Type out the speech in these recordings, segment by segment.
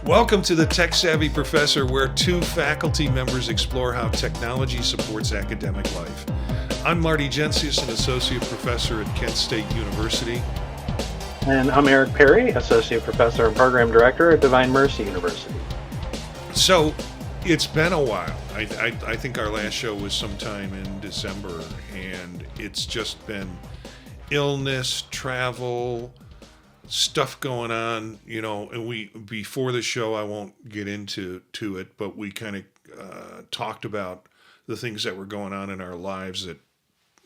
Welcome to the Tech Savvy Professor, where two faculty members explore how technology supports academic life. I'm Marty, an associate professor at Kent State University. And I'm Eric Perry, associate professor and program director at Divine Mercy University. So it's been a while. I think our last show was sometime in December, and it's just been illness, travel, stuff going on, and before the show, I won't get into it, but we kind of talked about the things that were going on in our lives that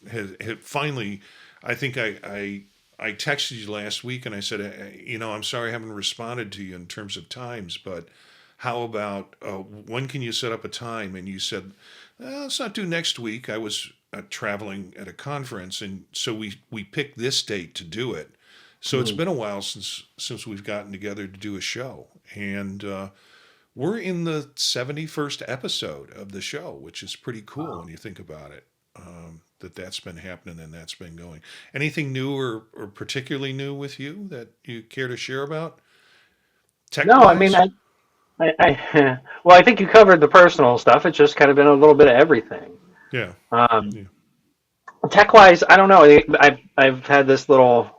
had finally, I think I texted you last week and I said, I'm sorry I haven't responded to you in terms of times, but how about when can you set up a time? And you said, let's not do next week. I was traveling at a conference, and so we picked this date to do it. So it's been a while since we've gotten together to do a show, and we're in the 71st episode of the show, which is pretty cool when you think about it, that's been happening and that's been going. Anything new or particularly new with you that you care to share about? No, I mean, I think you covered the personal stuff. It's just kind of been a little bit of everything. Yeah. Tech-wise, I don't know. I've had this little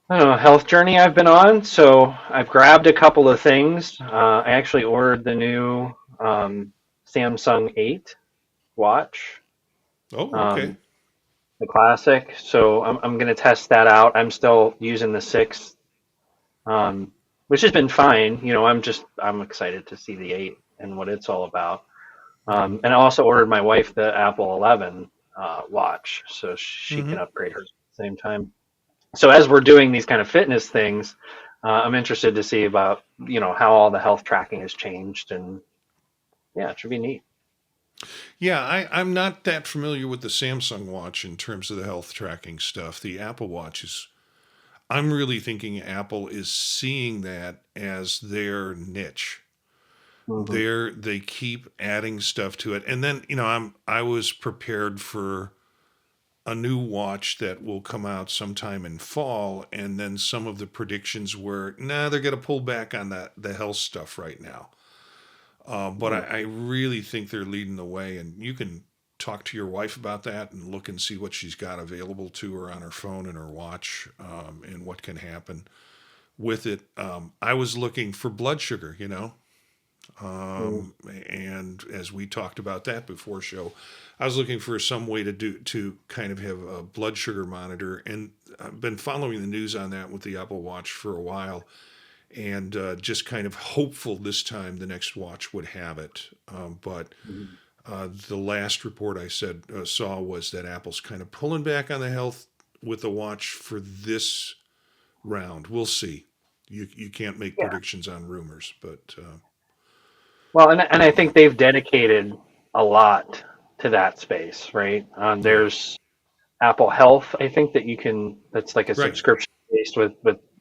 health journey I've been on. So I've grabbed a couple of things. I actually ordered the new Samsung 8 watch. Oh, okay. The classic. So I'm going to test that out. I'm still using the 6, which has been fine. I'm excited to see the 8 and what it's all about. And I also ordered my wife the Apple 11 watch, so she can upgrade hers at the same time. So as we're doing these kind of fitness things, I'm interested to see about, how all the health tracking has changed, and yeah, it should be neat. Yeah, I'm not that familiar with the Samsung watch in terms of the health tracking stuff. The Apple Watch I'm really thinking Apple is seeing that as their niche. They keep adding stuff to it. And then, I was prepared for a new watch that will come out sometime in fall, and then some of the predictions were, they're going to pull back on the health stuff right now. But I really think they're leading the way, and you can talk to your wife about that and look and see what she's got available to her on her phone and her watch, and what can happen with it. I was looking for blood sugar, and as we talked about that before show, I was looking for some way to kind of have a blood sugar monitor, and I've been following the news on that with the Apple Watch for a while, and just kind of hopeful this time the next watch would have it. But the last report I saw was that Apple's kind of pulling back on the health with the watch for this round. We'll see. You can't make predictions on rumors, but well, and I think they've dedicated a lot to that space, right? There's Apple Health, I think that's like a subscription based with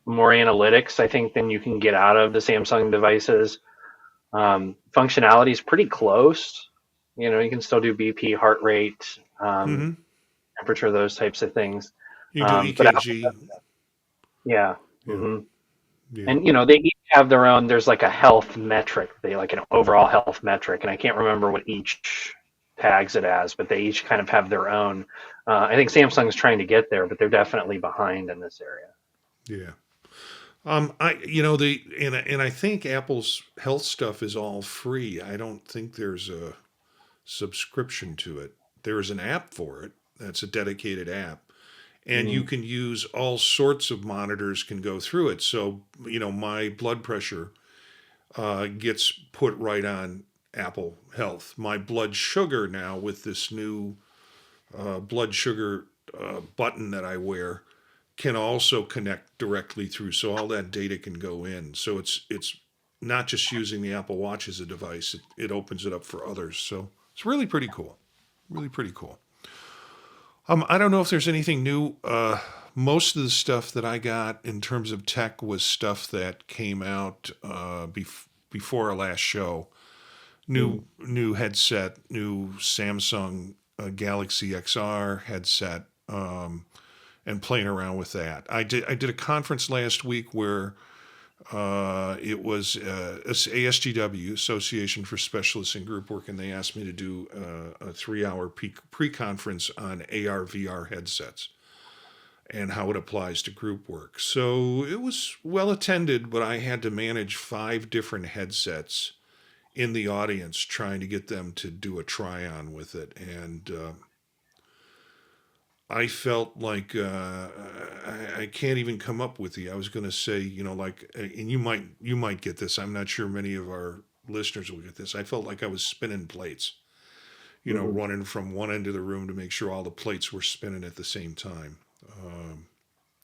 more analytics, I think, than you can get out of the Samsung devices. Functionality is pretty close. You can still do BP, heart rate, temperature, those types of things. You do EKG. Yeah. And, they each have their own, there's like a health metric, like an overall health metric, and I can't remember what each tags it as, but they each kind of have their own. I think Samsung's trying to get there, but they're definitely behind in this area. Yeah. I think Apple's health stuff is all free. I don't think there's a subscription to it. There is an app for it. That's a dedicated app. And you can use all sorts of monitors can go through it. So, my blood pressure gets put right on Apple Health. My blood sugar now with this new blood sugar button that I wear can also connect directly through. So all that data can go in. So it's not just using the Apple Watch as a device. It opens it up for others. So it's really pretty cool. Really pretty cool. I don't know if there's anything new. Most of the stuff that I got in terms of tech was stuff that came out before our last show. New headset, new Samsung Galaxy XR headset, and playing around with that. I did a conference last week where it was ASGW, Association for Specialists in Group Work, and they asked me to do a 3-hour pre-conference on AR/VR headsets and how it applies to group work. So it was well attended, but I had to manage 5 different headsets in the audience trying to get them to do a try-on with it. And I felt like I can't even come up with I was going to say, like, and you might get this. I'm not sure many of our listeners will get this. I felt like I was spinning plates, Mm-hmm. running from one end of the room to make sure all the plates were spinning at the same time.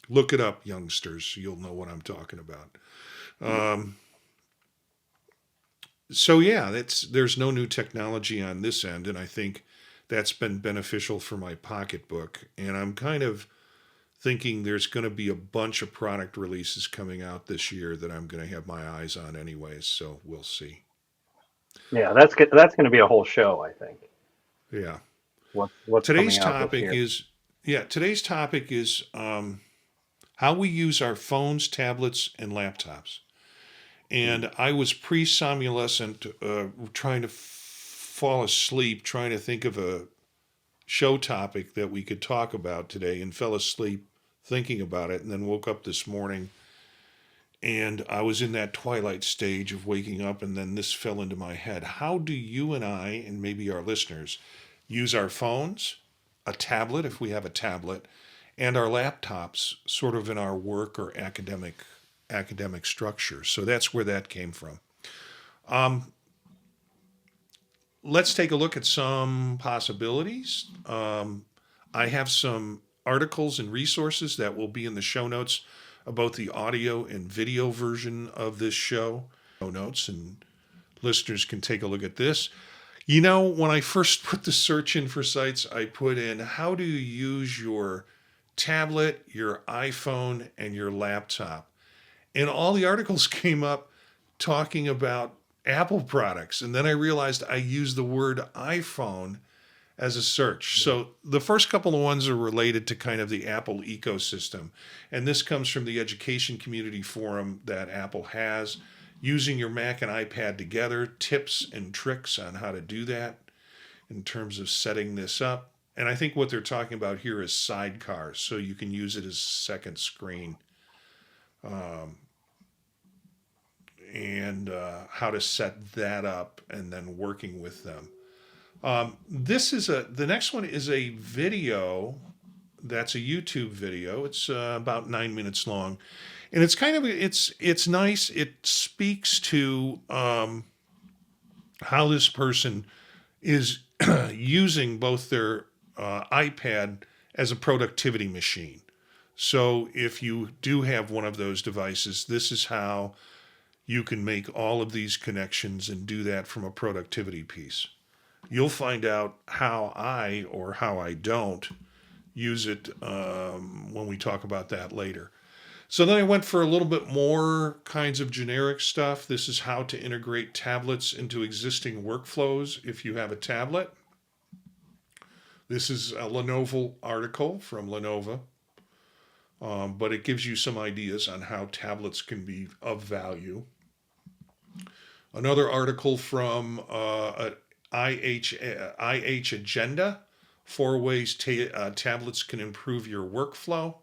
Look it up, youngsters. You'll know what I'm talking about. So yeah, there's no new technology on this end, and I think that's been beneficial for my pocketbook. And I'm kind of thinking there's going to be a bunch of product releases coming out this year that I'm going to have my eyes on anyways. So we'll see. Yeah, that's good. That's going to be a whole show, I think. Yeah. What's Today's coming out this topic year? is today's topic is how we use our phones, tablets, and laptops. And I was pre-somnolescent, trying to fall asleep, trying to think of a show topic that we could talk about today, and fell asleep thinking about it, and then woke up this morning, and I was in that twilight stage of waking up, and then this fell into my head. How do you and I, and maybe our listeners, use our phones, a tablet if we have a tablet, and our laptops sort of in our work or academic structure? So that's where that came from. Let's take a look at some possibilities. I have some articles and resources that will be in the show notes about the audio and video version of this show. Show notes, and listeners can take a look at this. When I first put the search in for sites, I put in how do you use your tablet, your iPhone, and your laptop. And all the articles came up talking about Apple products. And then I realized I used the word iPhone as a search. So the first couple of ones are related to kind of the Apple ecosystem. And this comes from the education community forum that Apple has. Using your Mac and iPad together, tips and tricks on how to do that in terms of setting this up. And I think what they're talking about here is sidecars, so you can use it as a second screen. And how to set that up and then working with them. The next one is a video that's a YouTube video. It's about 9 minutes long. And it's kind of, it's nice. It speaks to how this person is using both their iPad as a productivity machine. So if you do have one of those devices, this is how you can make all of these connections and do that from a productivity piece. You'll find out how I don't use it when we talk about that later. So then I went for a little bit more kinds of generic stuff. This is how to integrate tablets into existing workflows if you have a tablet. This is a Lenovo article from Lenovo, but it gives you some ideas on how tablets can be of value. Another article from IH Agenda, 4 ways tablets can improve your workflow.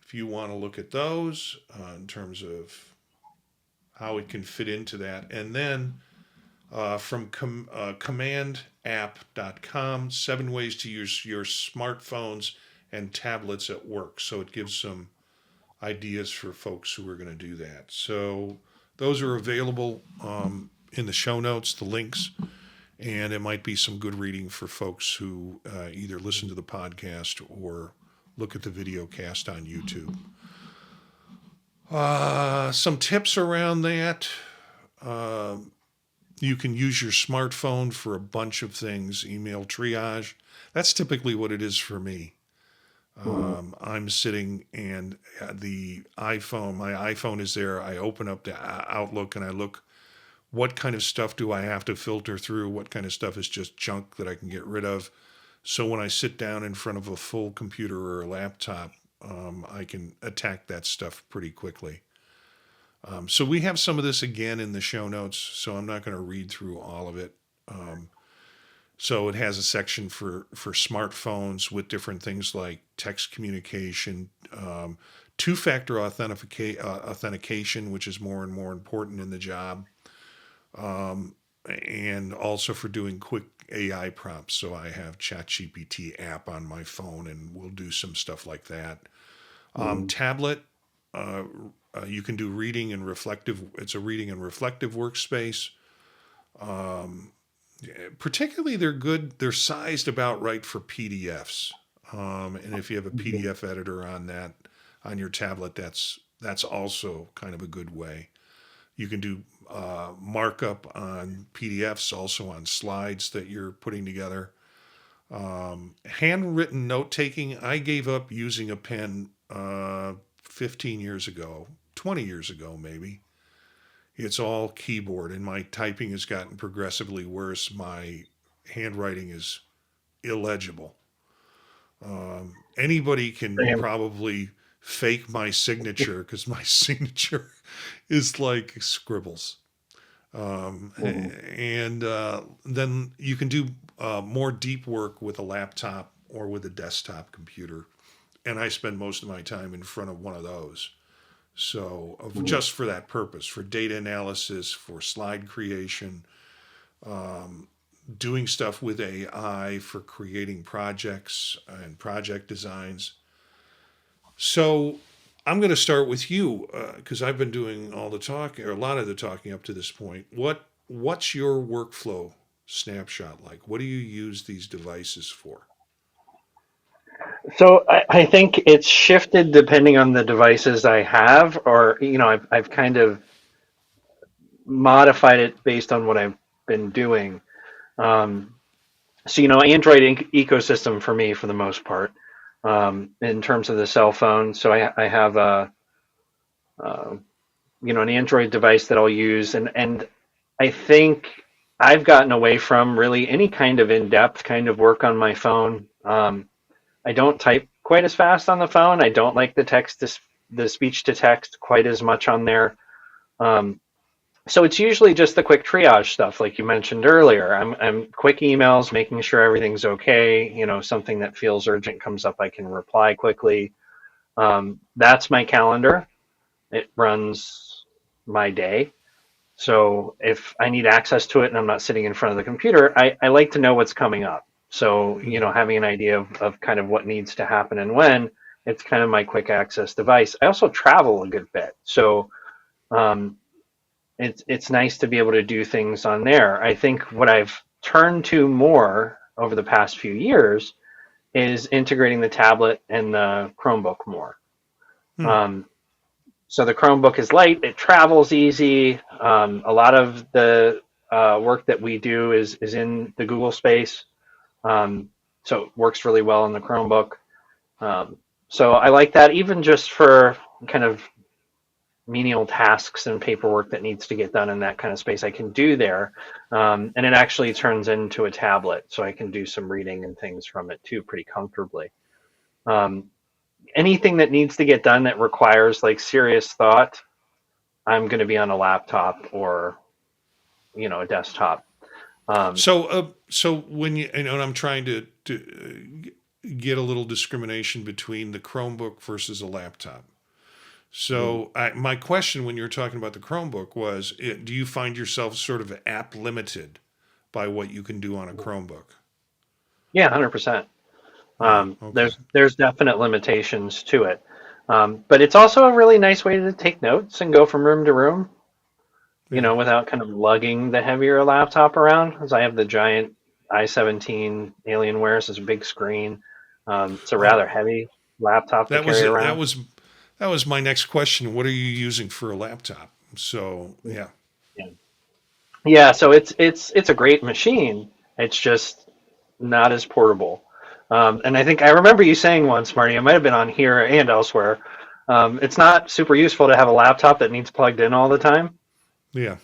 If you want to look at those in terms of how it can fit into that. And then from commandapp.com, 7 ways to use your smartphones and tablets at work. So it gives some ideas for folks who are going to do that. So those are available in the show notes, the links, and it might be some good reading for folks who either listen to the podcast or look at the video cast on YouTube. Some tips around that. You can use your smartphone for a bunch of things. Email triage. That's typically what it is for me. I'm sitting and my iPhone is there. I open up the Outlook and I look, what kind of stuff do I have to filter through? What kind of stuff is just junk that I can get rid of? So when I sit down in front of a full computer or a laptop, I can attack that stuff pretty quickly. So we have some of this again in the show notes, so I'm not going to read through all of it. Um, so it has a section for smartphones with different things like text communication, two-factor authentication, which is more and more important in the job, and also for doing quick AI prompts. So I have ChatGPT app on my phone, and we'll do some stuff like that. Mm. Tablet, uh, you can do reading and reflective. It's a reading and reflective workspace. Particularly, they're good. They're sized about right for PDFs. And if you have a Mhm. PDF editor on that on your tablet, that's also kind of a good way. You can do markup on PDFs, also on slides that you're putting together. Handwritten note taking, I gave up using a pen 15 years ago, 20 years ago, maybe. It's all keyboard, and my typing has gotten progressively worse. My handwriting is illegible. Anybody can Same. probably fake my signature because my signature is like scribbles. Mhm. And then you can do more deep work with a laptop or with a desktop computer. And I spend most of my time in front of one of those. So, Mhm. just for that purpose, for data analysis, for slide creation, doing stuff with AI for creating projects and project designs. So, I'm going to start with you because I've been doing all the talking or a lot of the talking up to this point. What's your workflow snapshot like? What do you use these devices for? So I think it's shifted depending on the devices I have, or I've kind of modified it based on what I've been doing. Um, so Android ecosystem for me for the most part, in terms of the cell phone. So I have uh, an Android device that I'll use, and I think I've gotten away from really any kind of in-depth kind of work on my phone. I don't type quite as fast on the phone. I don't like the speech to text quite as much on there. Um, so it's usually just the quick triage stuff, like you mentioned earlier. I'm quick emails, making sure everything's okay. Something that feels urgent comes up, I can reply quickly. That's my calendar. It runs my day. So if I need access to it and I'm not sitting in front of the computer, I like to know what's coming up. So, Hmm. having an idea of kind of what needs to happen and when, it's kind of my quick access device. I also travel a good bit. So um, it's nice to be able to do things on there. I think what I've turned to more over the past few years is integrating the tablet and the Chromebook more. Hmm. Um, So the Chromebook is light, it travels easy. A lot of the work that we do is in the Google space, um, so it works really well in the Chromebook. Um, so I like that, even just for kind of menial tasks and paperwork that needs to get done in that kind of space, I can do there. And it actually turns into a tablet, so I can do some reading and things from it too, pretty comfortably. Um, Anything that needs to get done that requires like serious thought, I'm going to be on a laptop or a desktop. Um, So when and I'm trying to get a little discrimination between the Chromebook versus a laptop. So my question when you're talking about the Chromebook was, do you find yourself sort of app limited by what you can do on a Chromebook? yeah, 100%. Yeah. Okay. There's definite limitations to it, but it's also a really nice way to take notes and go from room to room, Yeah. without kind of lugging the heavier laptop around. Because I have the giant i17 Alienware, so it's a big screen. It's a Oh, rather heavy laptop to that was carry it. That around. was that was my next question. What are you using for a laptop? So yeah. Yeah, yeah. So it's a great machine. It's just not as portable. And I think I remember you saying once, Marty, it might have been on here and elsewhere. It's not super useful to have a laptop that needs plugged in all the time. Yeah.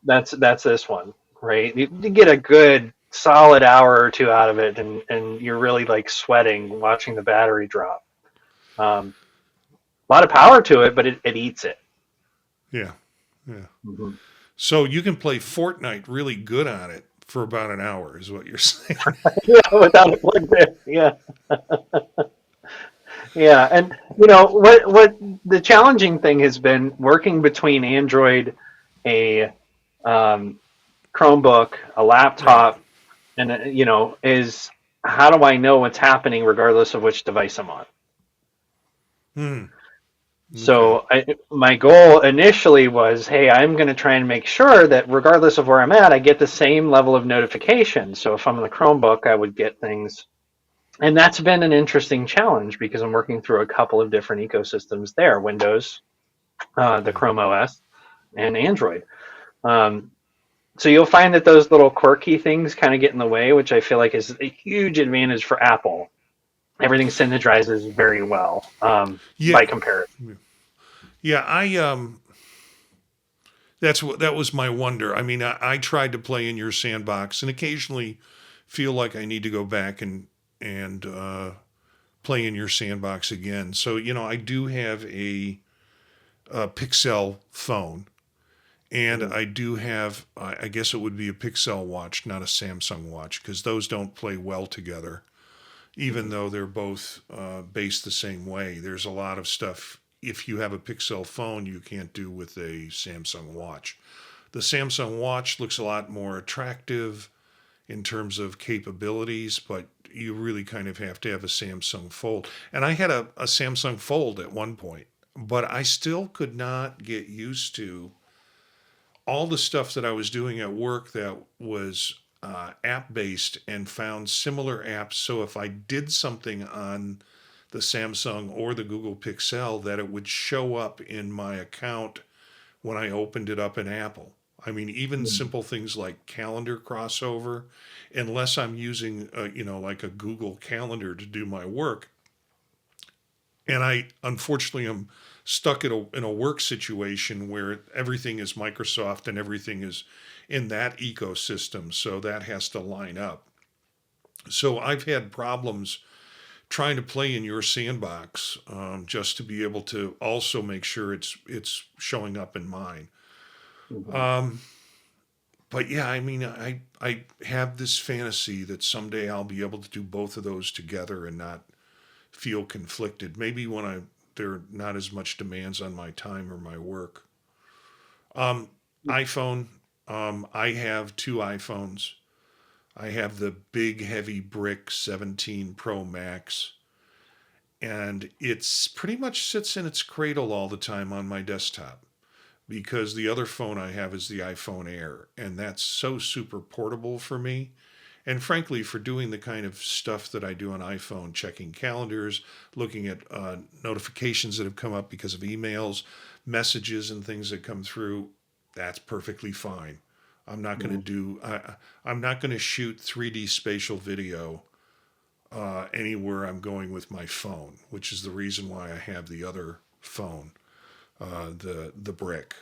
That's this one, right? You get a good solid hour or two out of it, and you're really like sweating watching the battery drop. A lot of power to it, but it eats it. Yeah. Yeah. Hmm. So you can play Fortnite really good on it for about an hour, is what you're saying. Yeah, without it plugged in. Yeah, yeah, and what the challenging thing has been working between Android, a um, Chromebook, a Right. laptop, and is how do I know what's happening regardless of which device I'm on? Hmm. Okay. So my goal initially was, hey, I'm going to try and make sure that regardless of where I'm at, I get the same level of notification. So if I'm on the Chromebook, I would get things. And that's been an interesting challenge because I'm working through a couple of different ecosystems there, Windows, the Yeah. Chrome OS, and Android. Um, so you'll find that those little quirky things kind of get in the way, which I feel like is a huge advantage for Apple. Everything synergizes very well Yeah. by comparison. Yeah. That was my wonder. I mean, I tried to play in your sandbox and occasionally feel like I need to go back and play in your sandbox again. So, I do have a Pixel phone. And Mm-hmm. I do have, I guess it would be a Pixel watch, not a Samsung watch, because those don't play well together, even though they're both based the same way. There's a lot of stuff, if you have a Pixel phone, you can't do with a Samsung watch. The Samsung watch looks a lot more attractive in terms of capabilities, but you really kind of have to have a Samsung Fold. And I had a Samsung Fold at one point, but I still could not get used to all the stuff that I was doing at work that was app based and found similar apps. So if I did something on the Samsung or the Google Pixel, that it would show up in my account when I opened it up in Apple. I mean, even simple things like calendar crossover, unless I'm using, like a Google Calendar to do my work, and I unfortunately am stuck in a work situation where everything is Microsoft and everything is in that ecosystem, so that has to line up. So I've had problems trying to play in your sandbox, just to be able to also make sure it's showing up in mine. Mm-hmm. Um, but yeah, I mean, I have this fantasy that someday I'll be able to do both of those together and not feel conflicted. Maybe when there are not as much demands on my time or my work. Um, iPhone. I have two iPhones. I have the big heavy brick 17 Pro Max, and it's pretty much sits in its cradle all the time on my desktop because the other phone I have is the iPhone Air, and that's so super portable for me. And frankly, for doing the kind of stuff that I do on iPhone, checking calendars, looking at notifications that have come up because of emails, messages, and things that come through, that's perfectly fine. I'm not going to Mm-hmm. do. I'm not going to shoot 3D spatial video anywhere I'm going with my phone, which is the reason why I have the other phone, the brick,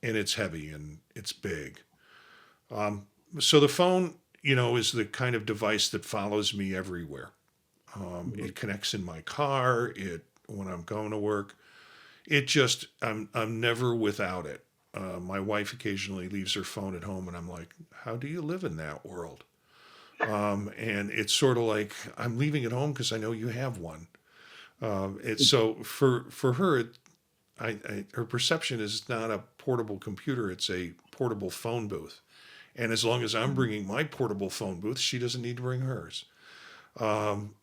and it's heavy and it's big. Um, so the phone, is the kind of device that follows me everywhere. Mm-hmm. It connects in my car. It when I'm going to work. It just I'm never without it. My wife occasionally leaves her phone at home, and I'm like, "How do you live in that world?" And it's sort of like I'm leaving it home because I know you have one. It's so for her, her perception is not a portable computer; it's a portable phone booth. And as long as I'm bringing my portable phone booth, she doesn't need to bring hers.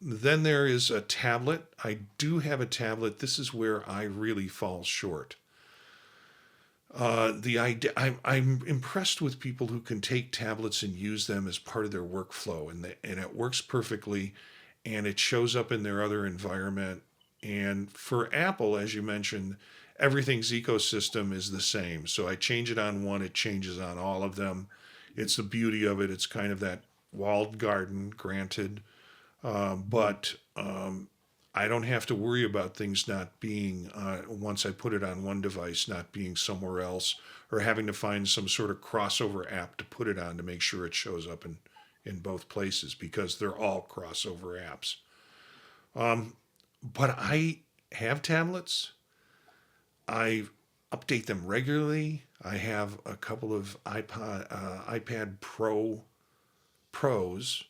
Then there is a tablet. I do have a tablet. This is where I really fall short. The idea, I'm impressed with people who can take tablets and use them as part of their workflow, and it works perfectly, and it shows up in their other environment. And for Apple, as you mentioned, everything's ecosystem is the same. So I change it on one, it changes on all of them. It's the beauty of it. It's kind of that walled garden, granted, but I don't have to worry about things not being, once I put it on one device, not being somewhere else, or having to find some sort of crossover app to put it on to make sure it shows up in both places because they're all crossover apps. But I have tablets. I update them regularly. I have a couple of iPad Pros,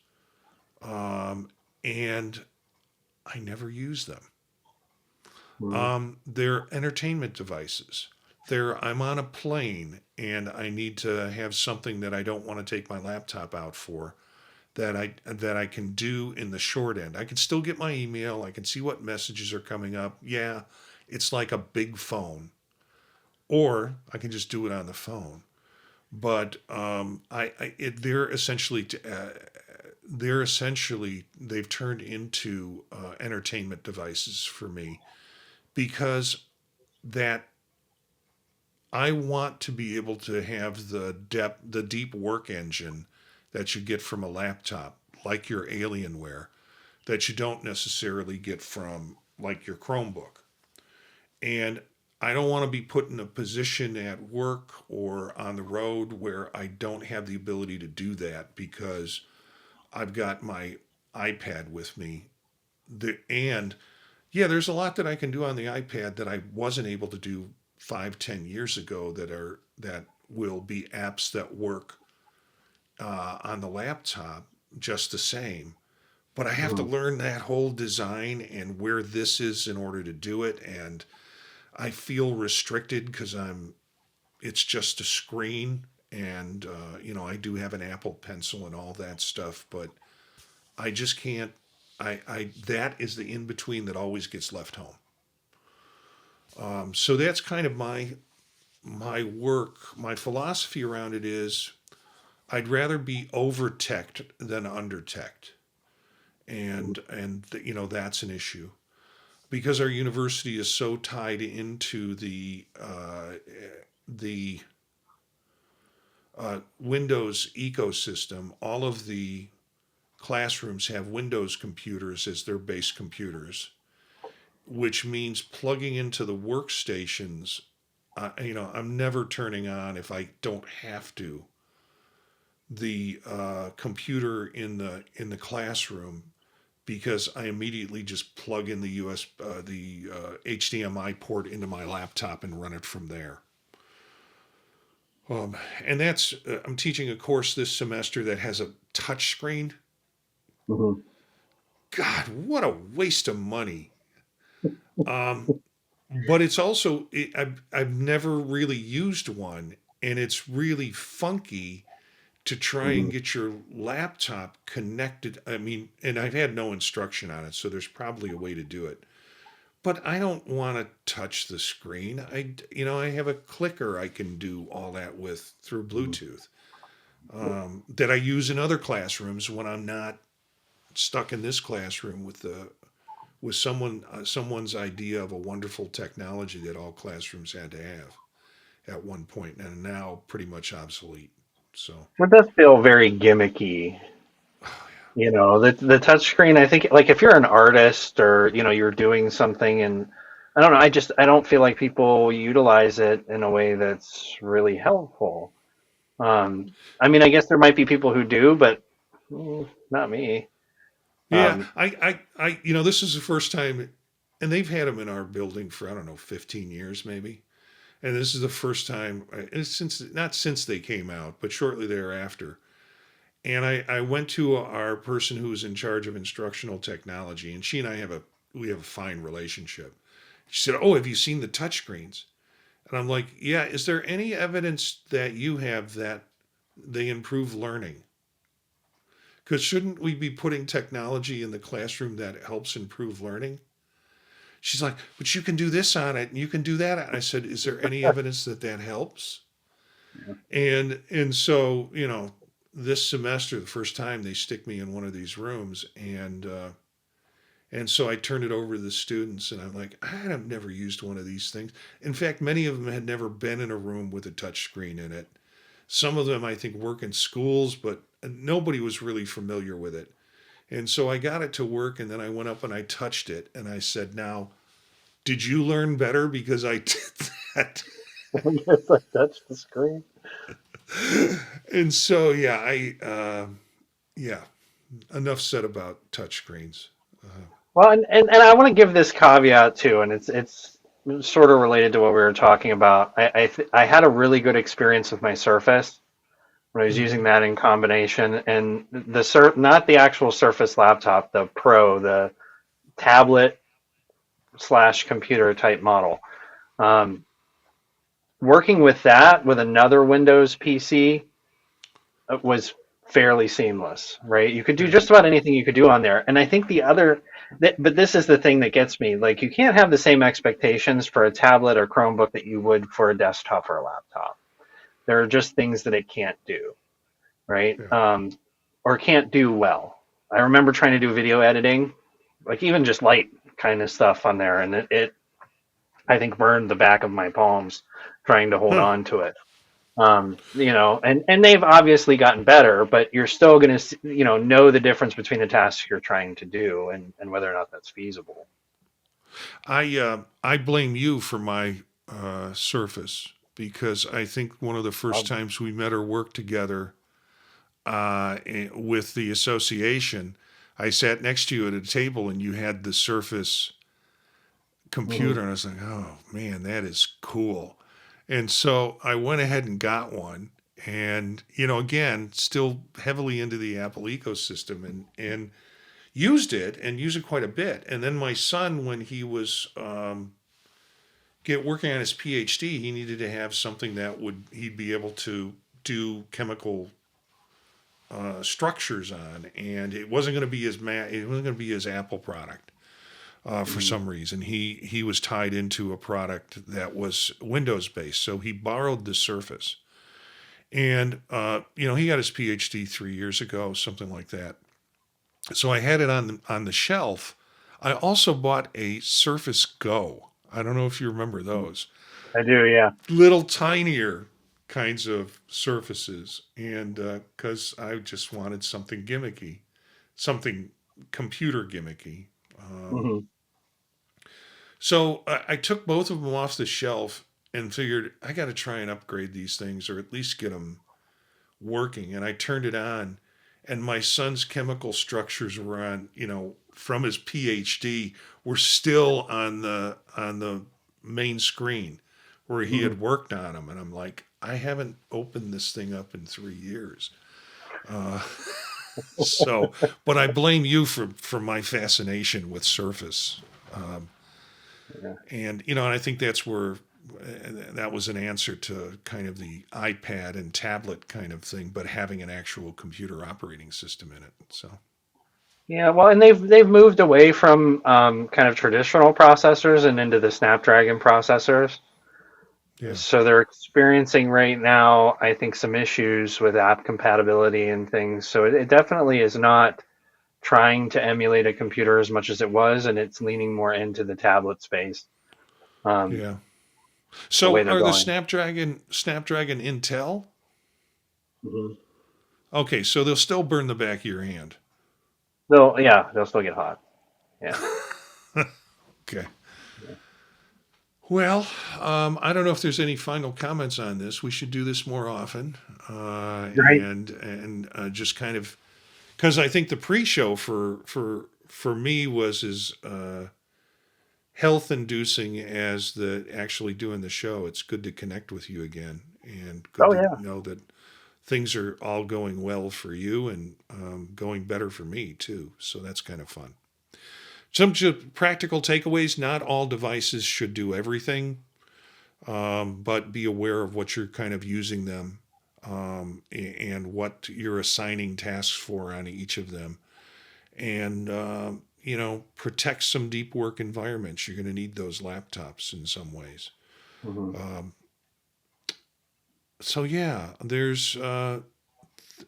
and I never use them. Mm. They're entertainment devices. I'm on a plane and I need to have something that I don't want to take my laptop out for that I can do in the short end. I can still get my email. I can see what messages are coming up. Yeah, it's like a big phone, or I can just do it on the phone. But they're essentially they've turned into entertainment devices for me because that I want to be able to have the deep work engine that you get from a laptop, like your Alienware, that you don't necessarily get from like your Chromebook. And I don't want to be put in a position at work or on the road where I don't have the ability to do that because I've got my iPad with me. And yeah, there's a lot that I can do on the iPad that I wasn't able to do 5, 10 years ago that will be apps that work on the laptop just the same. But I have to Mm. learn that whole design and where this is in order to do it. And I feel restricted because it's just a screen. And, I do have an Apple Pencil and all that stuff, but I just can't. That is the in between that always gets left home. So that's kind of my work. My philosophy around it is I'd rather be over teched than under teched, and that's an issue because our university is so tied into the Windows ecosystem. All of the classrooms have Windows computers as their base computers, which means plugging into the workstations. I'm never turning on if I don't have to the computer in the classroom because I immediately just plug in the HDMI port into my laptop and run it from there. And I'm teaching a course this semester that has a touch screen. Mhm. God, what a waste of money. But it's also I've never really used one, and it's really funky to try and Mhm. get your laptop connected. I mean, and I've had no instruction on it, so there's probably a way to do it. But I don't want to touch the screen. I have a clicker I can do all that with through Mhm. Bluetooth that I use in other classrooms when I'm not stuck in this classroom with someone's idea of a wonderful technology that all classrooms had to have at one point and now pretty much obsolete. So, It does feel very gimmicky. oh The touch screen, I think, like if you're an artist or, you're doing something, and I don't know, I don't feel like people utilize it in a way that's really helpful. I mean, I guess there might be people who do, but not me. yeah, Um, this is the first time, and they've had them in our building for I don't know 15 years maybe, and this is the first time since not since they came out, but shortly thereafter. And I went to our person who was in charge of instructional technology, and she and I have a fine relationship. She said, "Oh, have you seen the touchscreens?" And I'm like, "Yeah. Is there any evidence that you have that they improve learning? Because shouldn't we be putting technology in the classroom that helps improve learning?" She's like, "But you can do this on it, and you can do that." I said, "Is there any evidence that that helps?" And so this semester, the first time they stick me in one of these rooms, and so I turned it over to the students, and I'm like, I've never used one of these things. In fact, many of them had never been in a room with a touch screen in it. Some of them, I think, work in schools, but nobody was really familiar with it. And so I got it to work, and then I went up and I touched it, and I said, "Now, did you learn better because I did that?" It's like touch the screen. And so, yeah, yeah, enough said about touchscreens. Well, and I want to give this caveat too, and it's sort of related to what we were talking about. I had a really good experience with my Surface when I was Mm-hmm. using that in combination, and not the actual Surface laptop, the Pro, the tablet slash computer type model. Um, Working with that with another Windows PC was fairly seamless, right? You could do Yeah. just about anything you could do on there. And I think but this is the thing that gets me. Like, you can't have the same expectations for a tablet or Chromebook that you would for a desktop or a laptop. There are just things that it can't do, right? Yeah. Or can't do well. I remember trying to do video editing, like even just light kind of stuff on there, and it I think burned the back of my palms trying to hold Huh. on to it. And they've obviously gotten better, but you're still going to, know the difference between the tasks you're trying to do and whether or not that's feasible. I blame you for my Surface because I think one of the first Um, times we met or worked together with the association, I sat next to you at a table and you had the Surface mhm. computer, and I was like, oh man, that is cool. And so I went ahead and got one. And, again, still heavily into the Apple ecosystem and used it and used it quite a bit. And then my son, when he was get working on his PhD, he needed to have something that he'd be able to do chemical structures on, and it wasn't going to be it wasn't going to be his Apple product. For Mhm. some reason, he was tied into a product that was Windows based, so he borrowed the Surface, and he got his PhD 3 years ago, something like that. So I had it on the shelf. I also bought a Surface Go. I don't know if you remember those I do, yeah. little tinier kinds of surfaces, and because I just wanted something gimmicky, something computer gimmicky. Um, Hmm. so I took both of them off the shelf and figured I got to try and upgrade these things or at least get them working. And I turned it on, and my son's chemical structures were on, from his PhD, were still on the main screen where he Hmm. had worked on them. And I'm like, I haven't opened this thing up in 3 years. Uh, so, but I blame you for my fascination with Surface. Um, Yeah. and I think that's where that was an answer to kind of the iPad and tablet kind of thing, but having an actual computer operating system in it. So, Yeah, well, and they've moved away from kind of traditional processors and into the Snapdragon processors. yeah. So they're experiencing right now, I think, some issues with app compatibility and things. So it definitely is not trying to emulate a computer as much as it was, and it's leaning more into the tablet space. Um, Yeah. the way So they're are the going. Snapdragon Intel? Hmm. Okay, so they'll still burn the back of your hand. They'll still get hot. Yeah. Okay. Yeah. Well, I don't know if there's any final comments on this. We should do this more often, Right. and just kind of because I think the pre-show for me was as health inducing as the actually doing the show. It's good to connect with you again, and good Oh to yeah. know that things are all going well for you and going better for me too. So that's kind of fun. Some practical takeaways: not all devices should do everything, but be aware of what you're kind of using them, and what you're assigning tasks for on each of them. And, protect some deep work environments. You're going to need those laptops in some ways. Hmm. Um, so, yeah, there's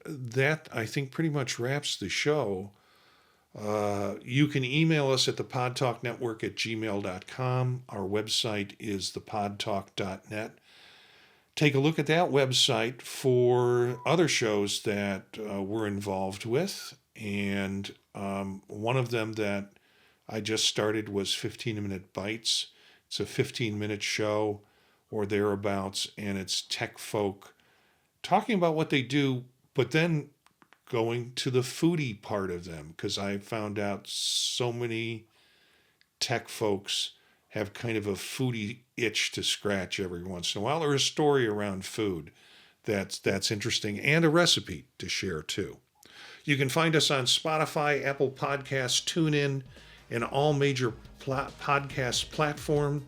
that, I think, pretty much wraps the show. You can email us at thepodtalknetwork@gmail.com. Our website is thepodtalk.net. Take a look at that website for other shows that we're involved with. And One of them that I just started was 15-minute Bites. It's a 15-minute show or thereabouts, and it's tech folk talking about what they do, but then going to the foodie part of them, because I found out so many tech folks have kind of a foodie itch to scratch every once in a while, or a story around food that's interesting, and a recipe to share too. You can find us on Spotify, Apple Podcasts, TuneIn, and all major podcast platforms.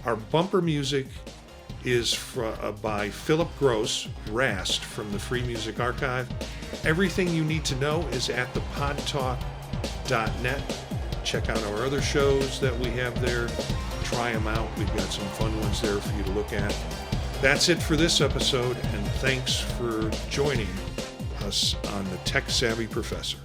Our bumper music is by Philip Gross, Rast, from the Free Music Archive. Everything you need to know is at thepodtalk.net. Check out our other shows that we have there. Try them out. We've got some fun ones there for you to look at. That's it for this episode, and thanks for joining us on the Tech Savvy Professor.